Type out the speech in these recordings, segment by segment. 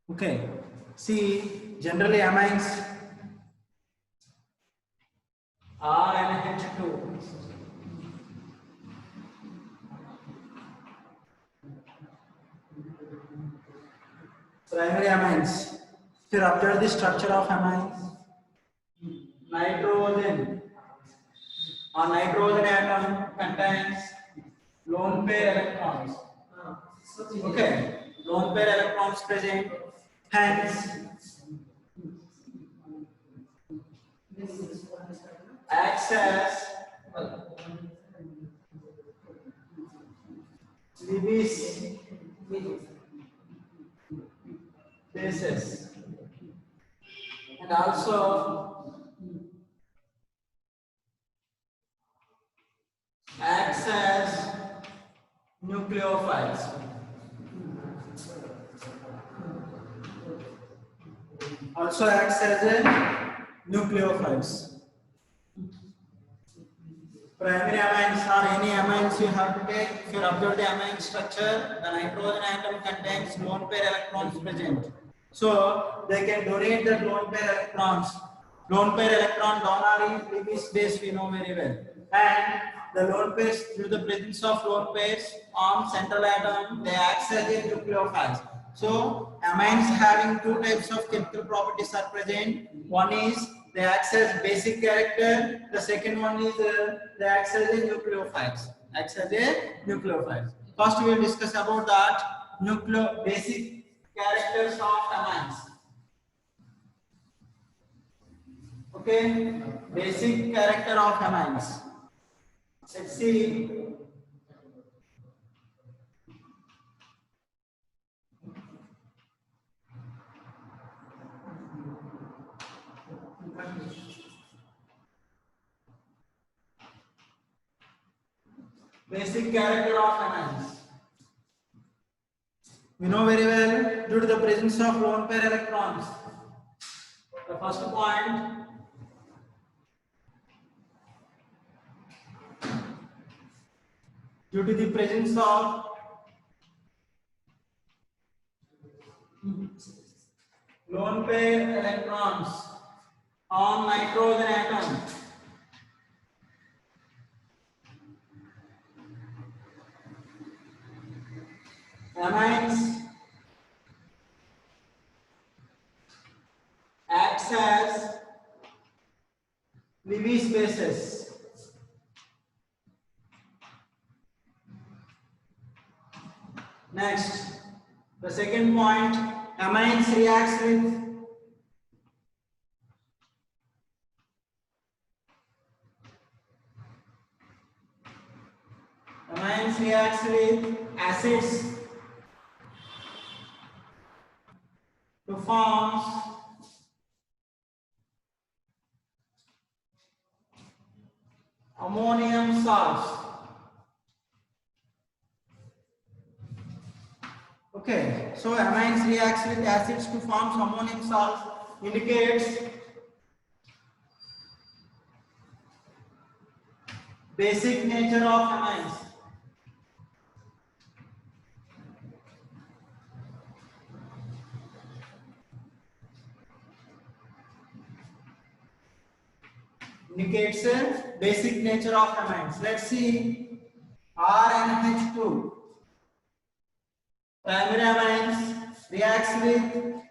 Okay. See, generally amines are NH2. Primary amines. If you observe the structure of amines, nitrogen or nitrogen atom contains lone pair electrons. Okay, lone pair electrons present. Hence, acts as Lewis bases and also acts as nucleophiles. Also acts as a nucleophiles. Primary amines or any amines you have to take. If you observe the amine structure, the nitrogen atom contains lone pair electrons present. So they can donate the lone pair electrons. Lone pair electron donor Lewis base we know very well. And the lone pairs, due to the presence of lone pairs on central atom, they act as a nucleophiles. So amines having two types of chemical properties are present. One is they act as basic character. The second one is they act as a nucleophiles. Acts as a nucleophiles. First we will discuss about that basic characters of amines. Okay, basic character of amines. Let's see. Basic character of amines. We know very well due to the presence of lone pair electrons. The first point, due to the presence of lone pair electrons on nitrogen atom, amines acts as Lewis bases. Next, the second point, amines reacts with acids to form ammonium salts. Okay, so amines reacts with acids to form ammonium salts indicates basic nature of amines. Indicates a basic nature of amines. Let's see RNH2. Primary amines reacts with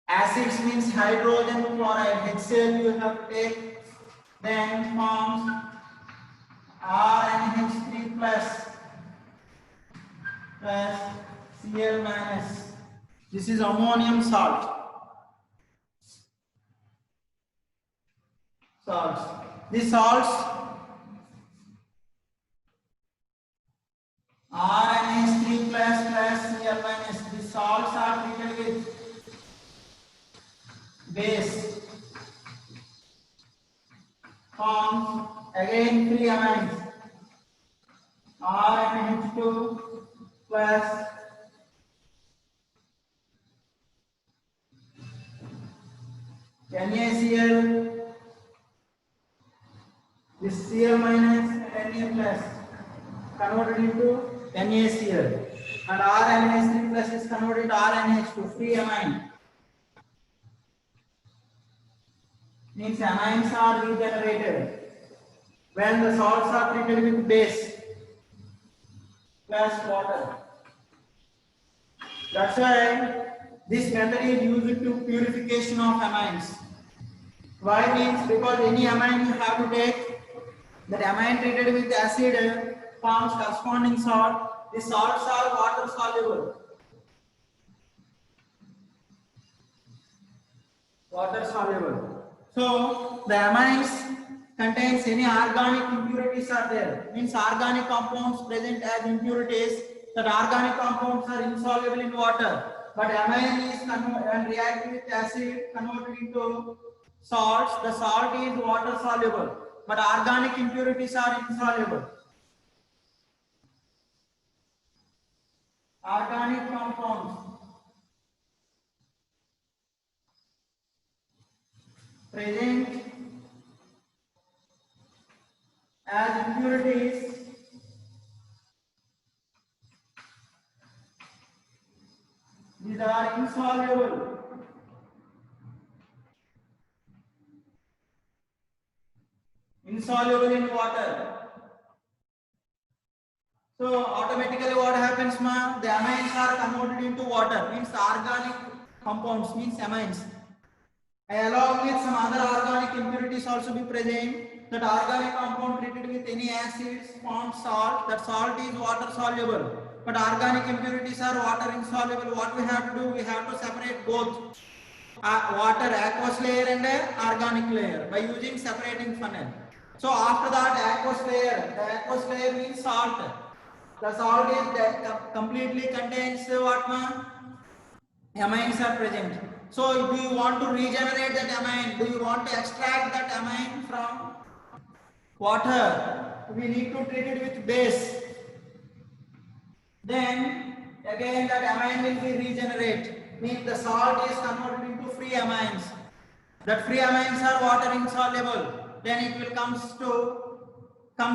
acids means hydrogen chloride, HCl you have to take, then forms RNH3 plus Cl minus. This is ammonium salt. Salts. These salts RNH3 plus Cl minus. These salts are treated with base. Forms again three amines. RNH2 plus NaCl. This Cl minus and Na plus converted into NaCl. and RNH3 plus is converted to RNH2, free amine. Means amines are regenerated when the salts are treated with base plus water. That's why this method is used to purification of amines. Why? Means because any amine you have to take, that amine treated with acid forms corresponding salt. The salts are water soluble. Water soluble. So the amines contains any organic impurities are there. Means organic compounds present as impurities. That organic compounds are insoluble in water. But amine is when react with acid converted into salts. The salt is water soluble. But organic impurities are insoluble. Organic compounds present as impurities these are insoluble. Insoluble in water. So automatically what happens, ma? The amines are converted into water. Means organic compounds means amines. Along with some other organic impurities also be present. That organic compound treated with any acids forms salt. That salt is water soluble. But organic impurities are water insoluble. What we have to do? We have to separate both water aqueous layer and organic layer by using separating funnel. So after that the aqueous layer means salt. The salt is completely contains what, ma? Amines are present. So if you want to regenerate that amine, do you want to extract that amine from water? We need to treat it with base. Then again that amine will be regenerated. Means the salt is converted into free amines. That free amines are water insoluble. Then it will comes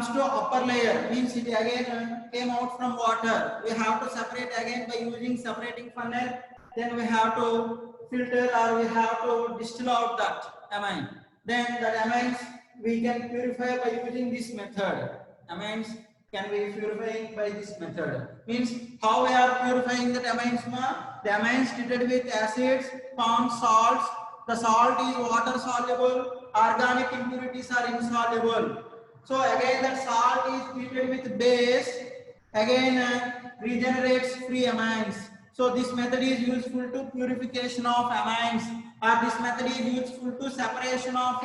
to upper layer. Means it again came out from water. We have to separate again by using separating funnel. Then we have to filter or we have to distill out that amine. Then that amines we can purify by using this method. Amines can be purified by this method. Means how we are purifying that amines, ma? The amines treated with acids form salts. The salt is water soluble. Organic impurities are insoluble. So again that salt is treated with base. Again regenerates free amines. So this method is useful to purification of amines, or this method is useful to separation of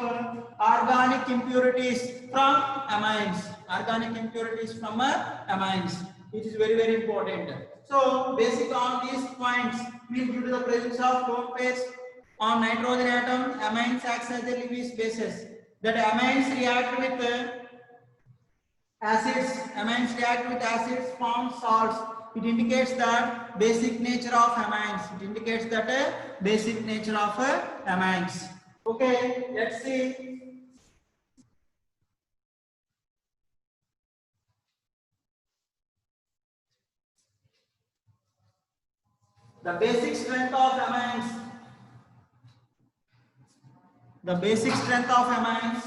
organic impurities from amines. Organic impurities from amines. It is very, very important. So basic on these points, means due to the presence of lone pairs on nitrogen atom, amines acts as a Lewis bases. That amines react with acids, amines react with acids, form salts. It indicates that basic nature of amines. It indicates that basic nature of amines. Okay, let's see. The basic strength of amines. The basic strength of amines.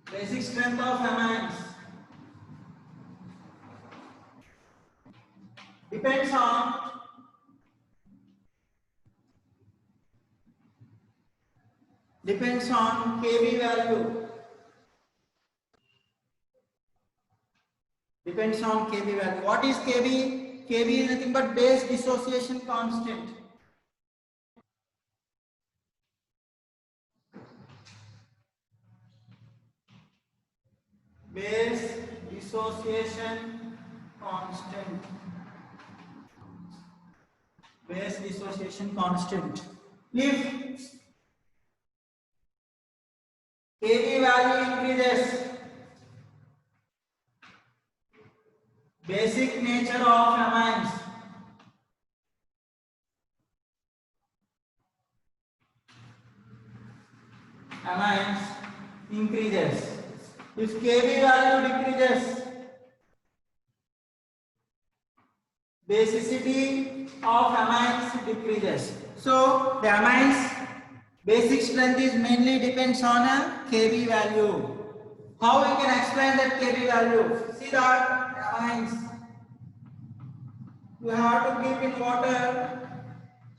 Basic strength of amines depends on Kb value. Depends on Kb value. What is Kb? Kb is nothing but base dissociation constant. Base dissociation constant. Base dissociation constant. If Kb value increases, basic nature of amines amines increases. If Kb value decreases, basicity of amines decreases. So the amines basic strength is mainly depends on a Kb value. How we can explain that Kb value? See that amines you have to keep in water.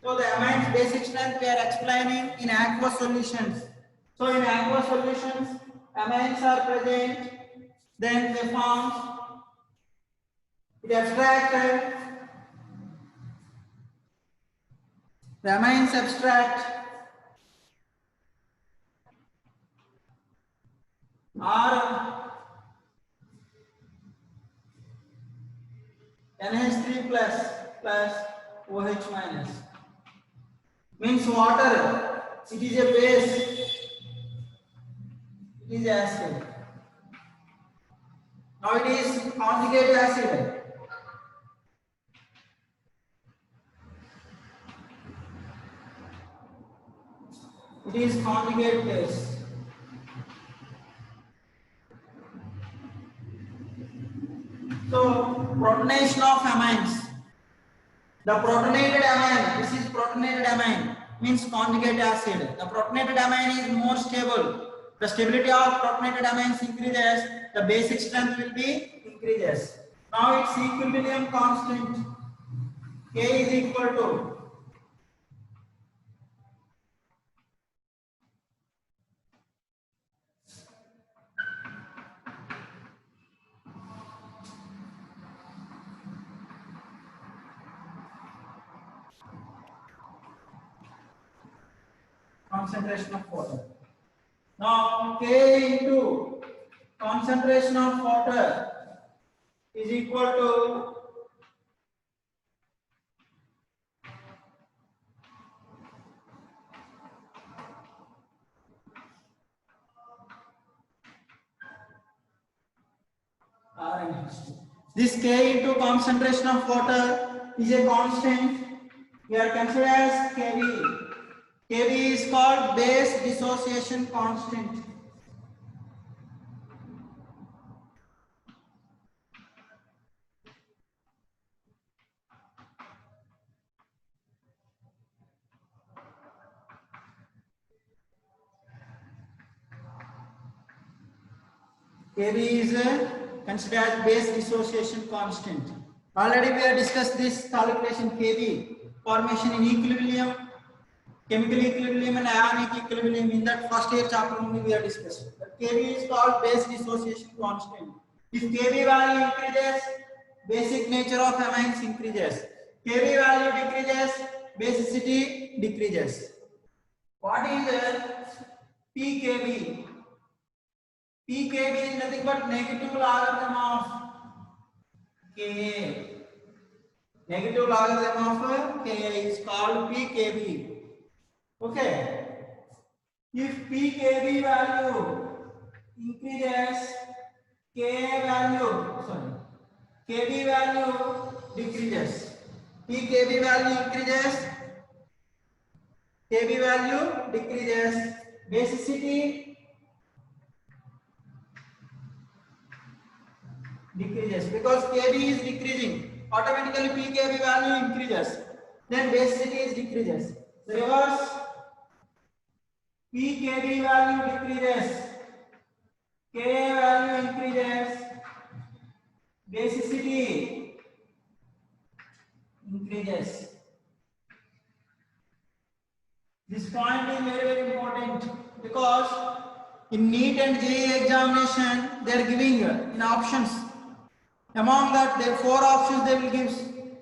So the amines basic strength we are explaining in aqueous solutions. So in aqueous solutions, amines are present, then they form, it abstracted, the amines abstract are NH3 plus OH minus. Means water, it is a base, it is acid. Now it is conjugate acid. It is conjugate base. So protonation of amines. The protonated amine, this is protonated amine, means conjugate acid. The protonated amine is more stable. The stability of protonated amines increases, the basic strength will be increases. Now its equilibrium constant K is equal to concentration of water. Now K into concentration of water is equal to this K into concentration of water is a constant. We are considered as Kb. Kb is called base dissociation constant. Kb is considered as base dissociation constant. Already we have discussed this calculation Kb, formation in equilibrium, chemical equilibrium and ionic equilibrium. In that first year chapter only we have discussed. But Kb is called base dissociation constant. If Kb value increases, basic nature of amines increases. Kb value decreases, basicity decreases. What is pKb? pKb is nothing but negative logarithm of Ka. Negative logarithm of Ka is called pKb. Okay. If pKb value increases, Kb value decreases. pKb value increases, Kb value decreases. Basicity decreases because Kb is decreasing. Automatically pKb value increases. Then basicity is decreases. Reverse, pKb value decreases, Ka value increases, basicity increases. This point is very important because in NEET and JEE examination they are giving in options. Among that, there are 4 options they will give.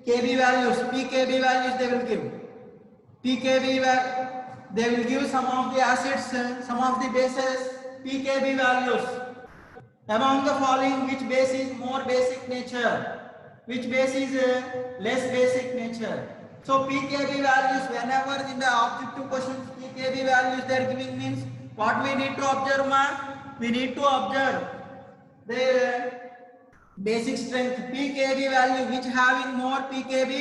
Kb values, pKb values they will give. pKb they will give some of the acids, some of the bases, pKb values. Among the following, which base is more basic nature? Which base is less basic nature? So pKb values, whenever in the objective questions pKb values they are giving, means what we need to observe, we need to observe the basic strength pKb value, which having more pKb,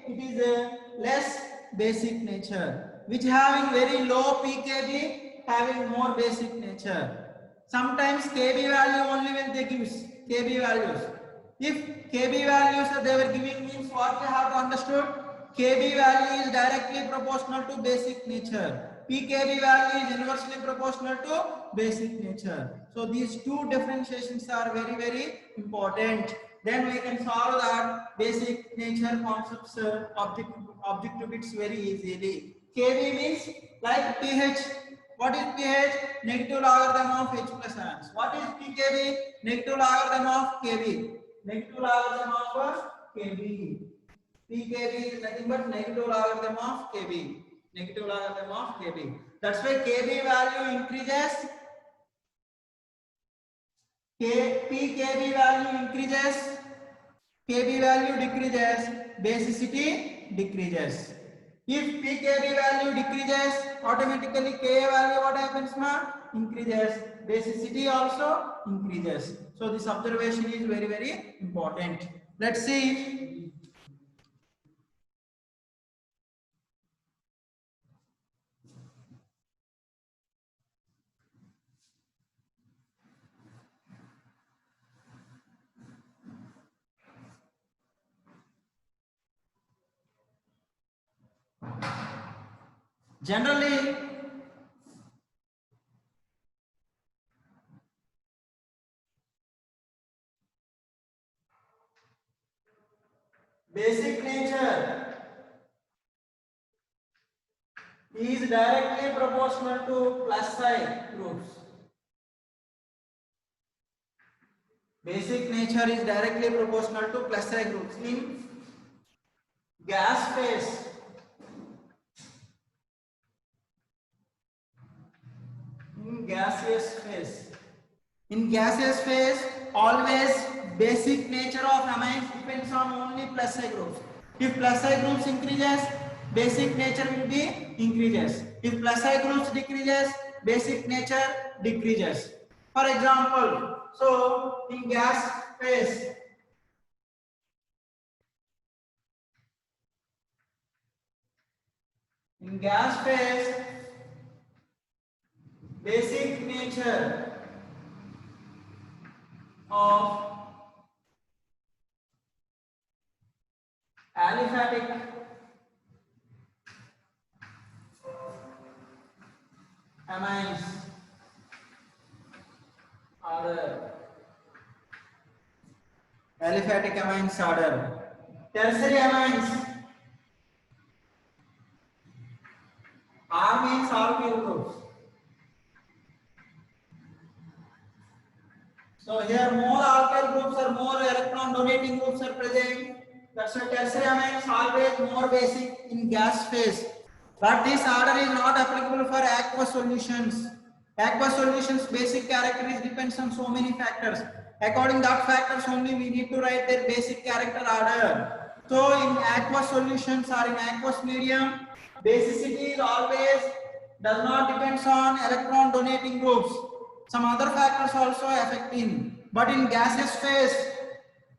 it is less basic nature. Which having very low pKb, having more basic nature. Sometimes Kb value only will they give Kb values. If Kb values they were giving means what we have to understood, Kb value is directly proportional to basic nature. Pkb value is inversely proportional to basic nature. So these two differentiations are very, very important. Then we can solve that basic nature concepts objective bits very easily. Kb means like pH. What is pH? Negative logarithm of H plus ions. What is pKb? Negative logarithm of Kb. Negative logarithm of Kb. pKb is nothing but negative logarithm of Kb. Negative logarithm of Kb. That's why Kb value increases. pKb value increases. Kb value decreases. Basicity decreases. If pKb value decreases, automatically Ka value what happens, ma? Increases. Basicity also increases. So this observation is very, very important. Let's see. Generally, basic nature is directly proportional to plus psi groups. Basic nature is directly proportional to plus psi groups. In gas phase, in gaseous phase, always basic nature of amines depends on only plus psi groups. If plus psi groups increases, basic nature will be increases. If plus psi groups decreases, basic nature decreases. For example, so in gas phase, basic nature of aliphatic amines order. Aliphatic amines order. Tertiary amines. R means alkyl groups. So here more alkyl groups or more electron donating groups are present. That's why tertiary amines always more basic in gas phase. But this order is not applicable for aqueous solutions. Aqueous solutions basic characteristics depends on so many factors. According to that factors only we need to write their basic character order. So in aqueous solutions or in aqueous medium, basicity is always does not depends on electron donating groups. Some other factors also affecting. But in gaseous phase,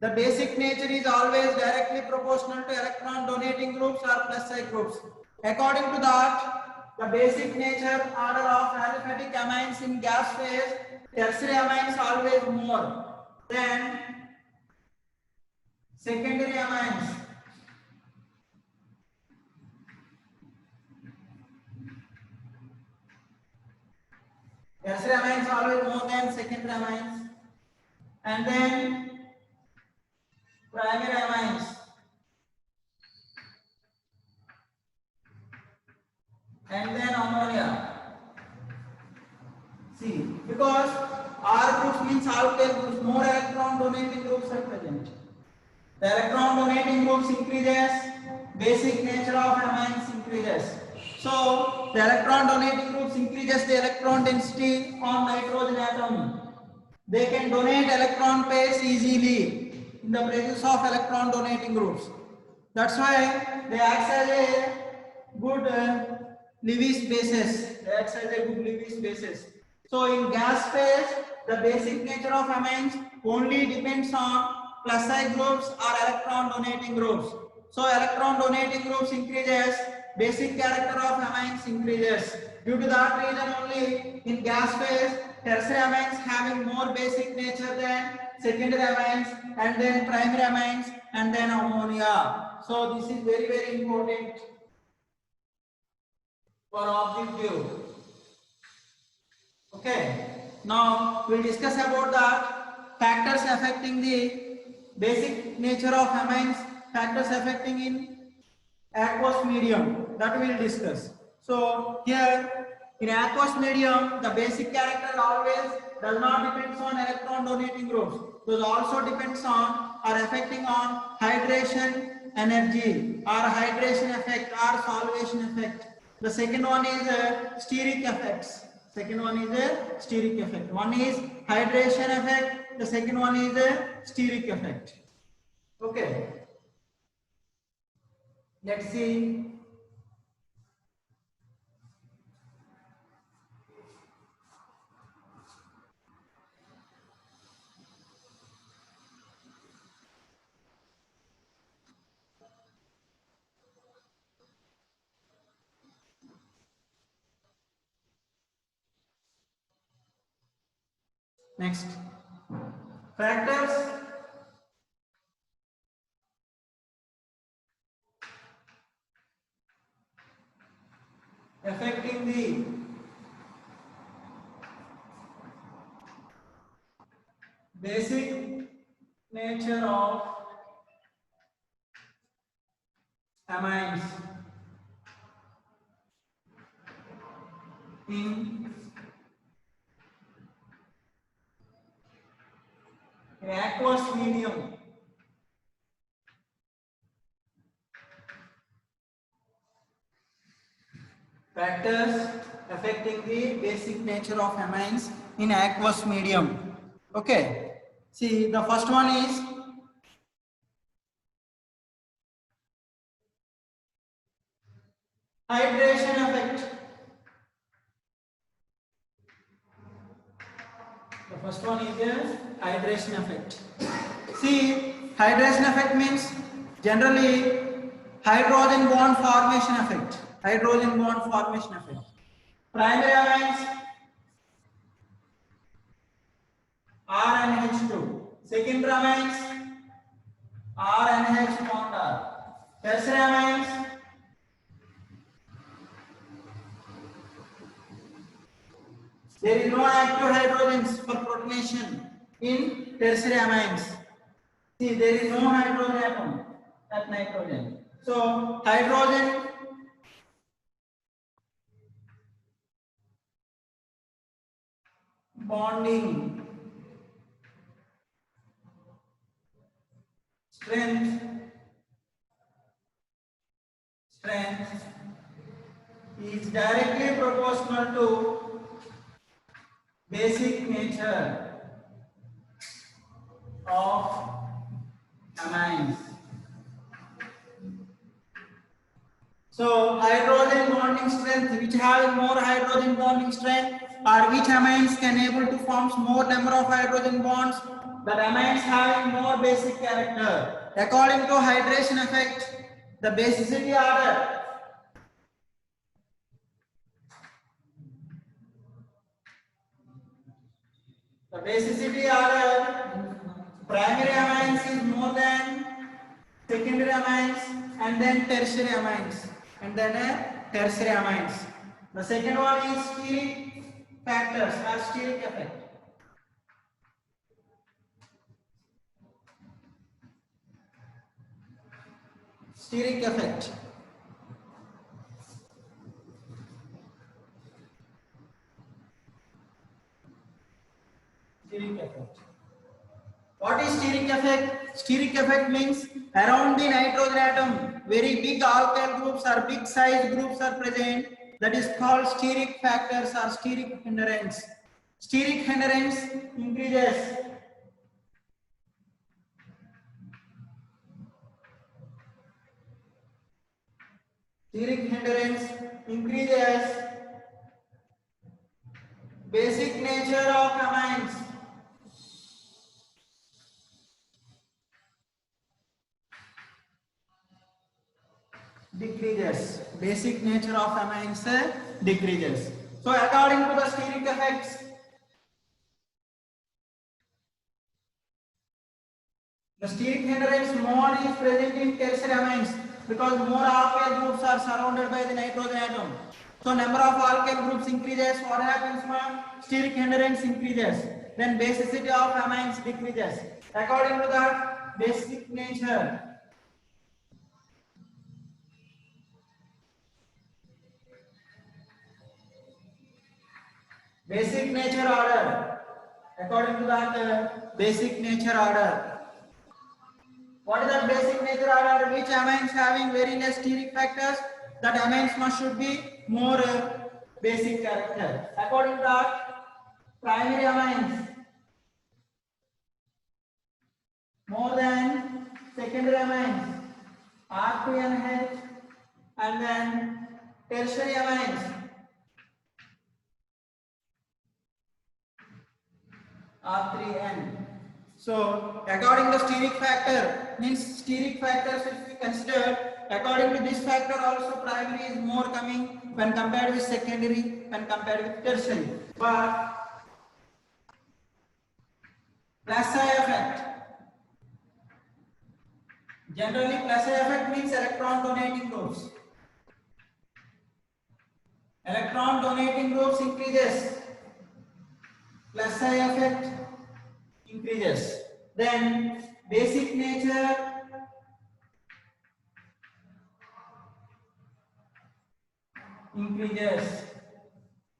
the basic nature is always directly proportional to electron donating groups or plus psi groups. According to that, the basic nature order of aliphatic amines in gas phase, tertiary amines always more than secondary amines. Tertiary amines always more than secondary amines, and then primary amines. And then ammonia. See, because R groups means alkyl groups, more electron donating groups are present. The electron donating groups increases, basic nature of amines increases. So the electron donating groups increases the electron density on nitrogen atom. They can donate electron pairs easily in the presence of electron donating groups. That's why they act as a good Lewis basis. They act as a good Lewis basis. So in gas phase, the basic nature of amines only depends on plus psi groups or electron donating groups. So electron donating groups increases, basic character of amines increases. Due to that reason only, in gas phase, tertiary amines having more basic nature than secondary amines, and then primary amines, and then ammonia. So this is very, very important for objective. Okay. Now we'll discuss about the factors affecting the basic nature of amines, factors affecting in aqueous medium, that we will discuss. So here in aqueous medium, the basic character always does not depends on electron donating groups. Those also depends on or affecting on hydration energy or hydration effect or solvation effect. The second one is steric effects. Second one is a steric effect. One is hydration effect. The second one is a steric effect. Okay. Let's see. Next. Factors affecting the basic nature of amines in aqueous medium. Factors affecting the basic nature of amines in aqueous medium. Okay. See, the first one is hydration effect. The first one is the hydration effect. See, hydration effect means generally hydrogen bond formation effect. Hydrogen bond formation effect. Primary amines RNH2. Secondary amines RNH bond R. Tertiary amines there is no active hydrogens for protonation in tertiary amines. See, there is no hydrogen atom at nitrogen. So hydrogen bonding strength is directly proportional to basic nature of amines. So hydrogen bonding strength, which have more hydrogen bonding strength, or which amines can able to form more number of hydrogen bonds, that amines having more basic character. According to hydration effect, the basicity order primary amines is more than secondary amines, and then tertiary amines, The second one is steric factors or steric effect. Steric effect. Steric effect. What is steric effect? Steric effect means around the nitrogen atom, very big alkyl groups or big size groups are present. That is called steric factors or steric hindrance. Steric hindrance increases basic nature of amines. Decreases Basic nature of amines decreases. So according to the steric effects, the steric hindrance more is present in tertiary amines because more alkyl groups are surrounded by the nitrogen atom. So number of alkyl groups increases. What happens when steric hindrance increases? Then basicity of amines decreases. According to that basic nature, basic nature order. According to that basic nature order. What is that basic nature order? Which amines having very less steric factors? That amines must should be more basic character. According to that, primary amines more than secondary amines, R2NH, and then tertiary amines, R3N. So according to steric factor, means steric factors if we consider, according to this factor also primary is more coming when compared with secondary, when compared with tertiary. But Plassey effect. Generally Plassey effect means electron donating groups. Electron donating groups increases. Plassey effect increases. Then basic nature increases.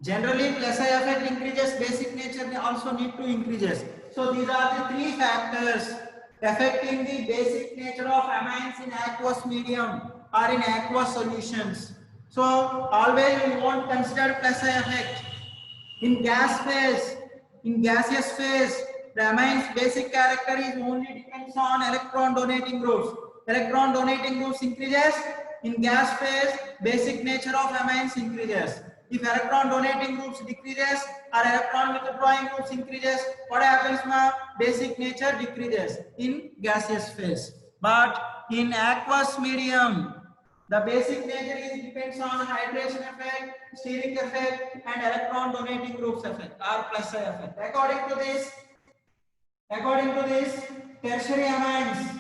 Generally Plassey effect increases, basic nature also need to increases. So these are the three factors affecting the basic nature of amines in aqueous medium or in aqueous solutions. So always we won't consider Plassey effect. In gas phase, in gaseous phase, the amines basic character is only depends on electron donating groups. Electron donating groups increases. In gas phase, basic nature of amines increases. If electron donating groups decreases or electron withdrawing groups increases, what happens now? Basic nature decreases in gaseous phase. But in aqueous medium, the basic nature is depends on hydration effect, steric effect, and electron donating groups effect or Plassey effect. According to this, tertiary amines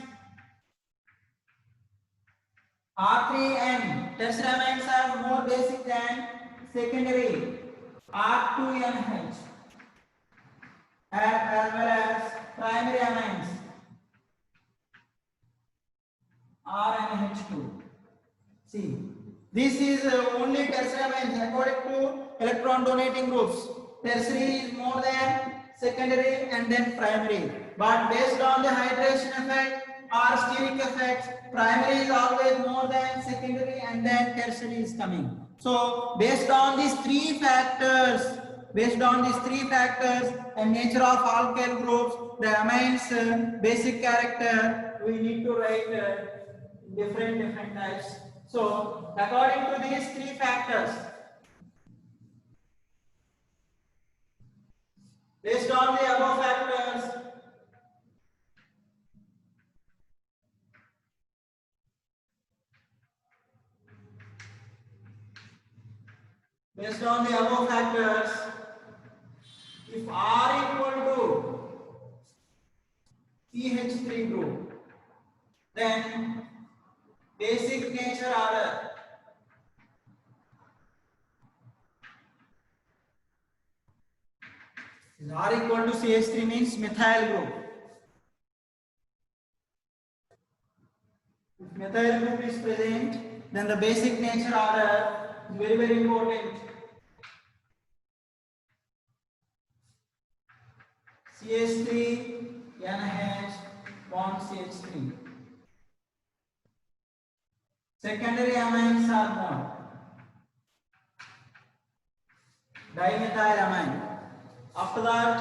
R3N, tertiary amines are more basic than secondary R2NH, as well as primary amines RNH2. See, this is only tertiary amines according to electron donating groups. Tertiary is more than secondary and then primary. But based on the hydration effect or steric effects, primary is always more than secondary and then tertiary is coming. So based on these three factors and nature of alkyl groups, the amines basic character, we need to write different types. So according to these three factors, based on the above factors, if R equal to CH3 group, then basic nature order R equal to CH3 means methyl group. If methyl group is present, then the basic nature order is very important. CH3 NH bond CH3. Secondary amines are more. Dimethylamine. After that,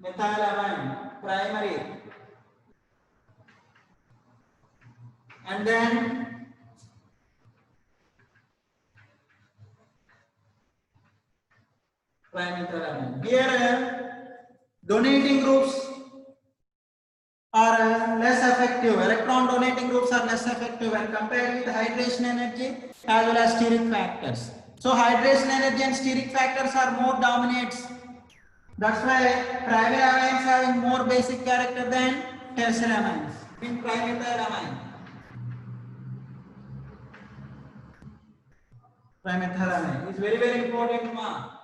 methylamine, primary. And then trimethylamine. Here, donating groups are less effective. Electron donating groups are less effective when compared with hydration energy as well as steric factors. So hydration energy and steric factors are more dominates. That's why primary amines having more basic character than tertiary amines. In trimethylamine. Trimethylamine is very important.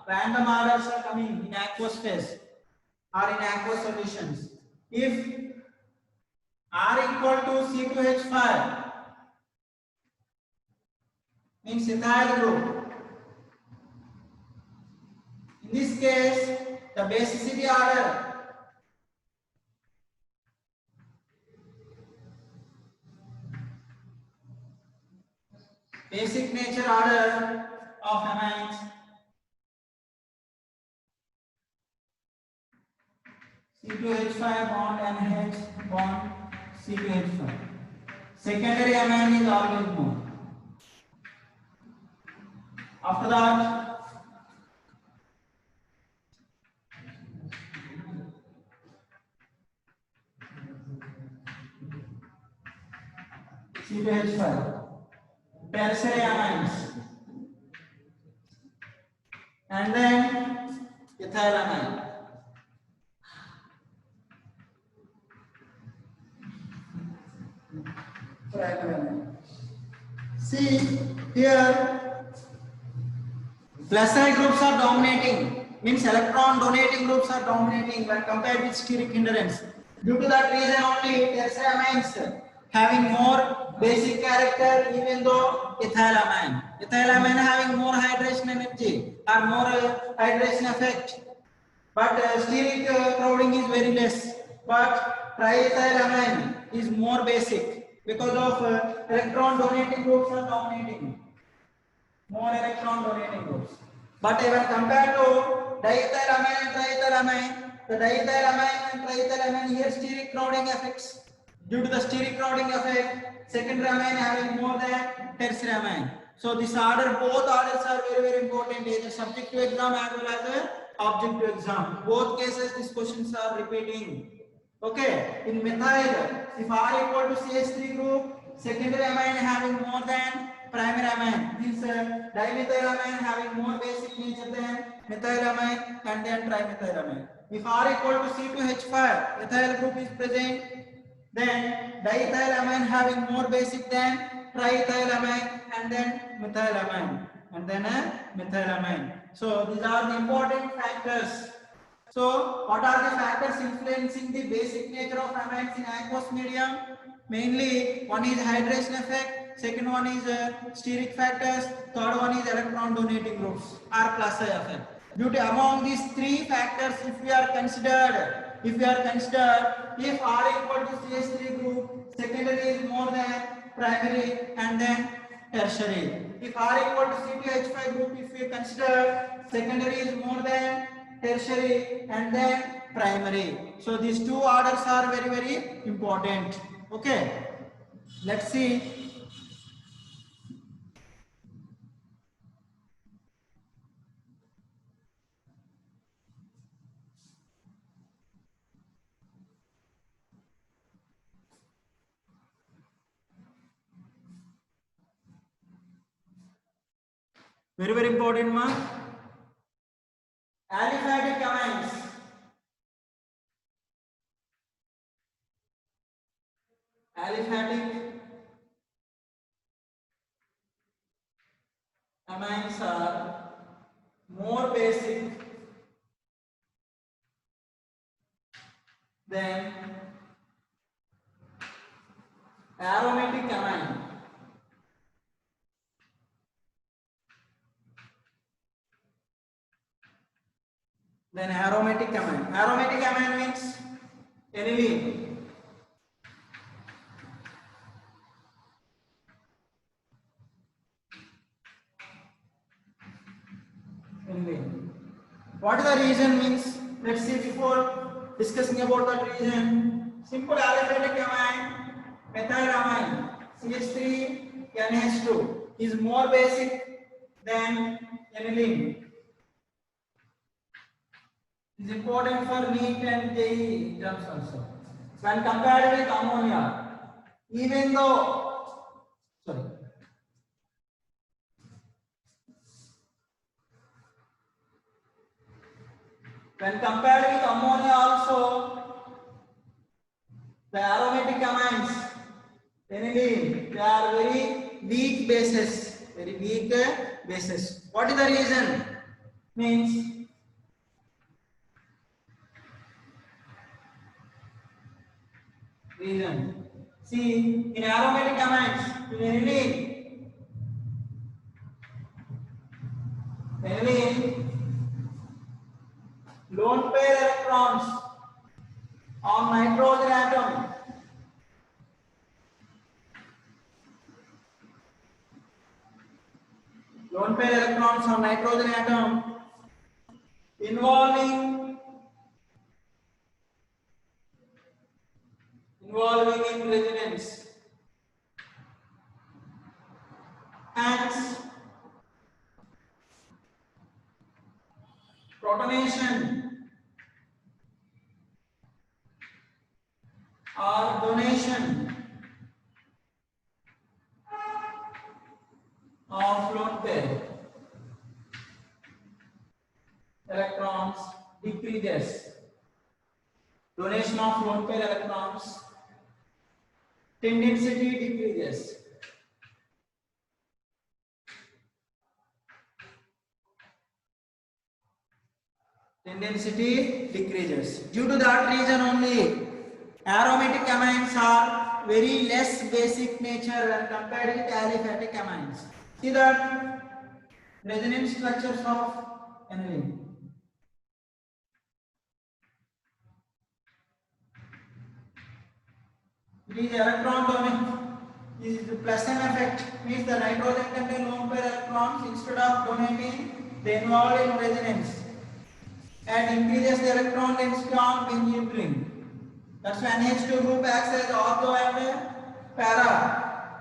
Random orders are coming in aqueous phase or in aqueous solutions. If R equal to C2H5 means ethyl group. In this case, the basicity order basic nature order of amines C2H5 bond NH bond C2H5. Secondary amine is always more. After that, C2H5, tertiary amines, and then ethylamine. See here, plus groups are dominating, means electron donating groups are dominating when compared with steric hindrance. Due to that reason only tertiary amines having more basic character, even though ethylamine having more hydration energy or more hydration effect, but steric crowding is very less. But triethylamine is more basic because of electron donating groups are dominating, more electron donating groups. But when compared to diethylamine and triethylamine, the diethylamine and triethylamine here steric crowding effects. Due to the steric crowding effect, secondary amine having more than tertiary amine. So this order, both orders are very important, either subjective exam as well as objective exam. Both cases these questions are repeating. Okay, in methyl, if R equal to CH3 group, secondary amine having more than primary amine, means dimethylamine having more basic nature than methylamine and then trimethylamine. If R equal to C2H5, ethyl group is present, then diethylamine having more basic than triethylamine and then methylamine and then methylamine. So these are the important factors. So what are the factors influencing the basic nature of amines in aqueous medium? Mainly one is hydration effect, second one is steric factors, third one is electron donating groups or plus I effect. Due to among these three factors, if R equal to CH3 group, secondary is more than primary and then tertiary. If R equal to C2H5 group, if we consider secondary is more than tertiary and then primary. So these two orders are very important. Okay, let's see. Very important, ma. Aliphatic amines. Aliphatic amines are more basic than aromatic amine. Then aromatic amine. Aromatic amine means aniline. Aniline. What is the reason means? Let's see before discussing about that reason. Simple aliphatic amine, methylamine, CH3, NH2 is more basic than aniline. It is important for NEET and JEE exams also. When compared with ammonia, even though Sorry. When compared with ammonia also, the aromatic amines, aniline, they are very weak bases. Very weak bases. What is the reason? Means reason. See, in aromatic amines, in aniline, lone pair electrons on nitrogen atom lone pair electrons on nitrogen atom involving in resonance. Hence, protonation or donation of lone pair electrons decreases. Donation of lone pair electrons density decreases. Density decreases. Due to that reason only, aromatic amines are very less basic nature when compared with aliphatic amines. See that resonance structures of aniline. It is electron donation. This is the plus M effect. Means the nitrogen contain lone pair electrons instead of donating, they involve in resonance and increases the electron density on benzene ring. That's why NH2 group acts as ortho and para.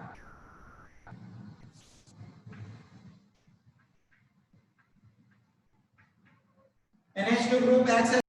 NH2 group acts as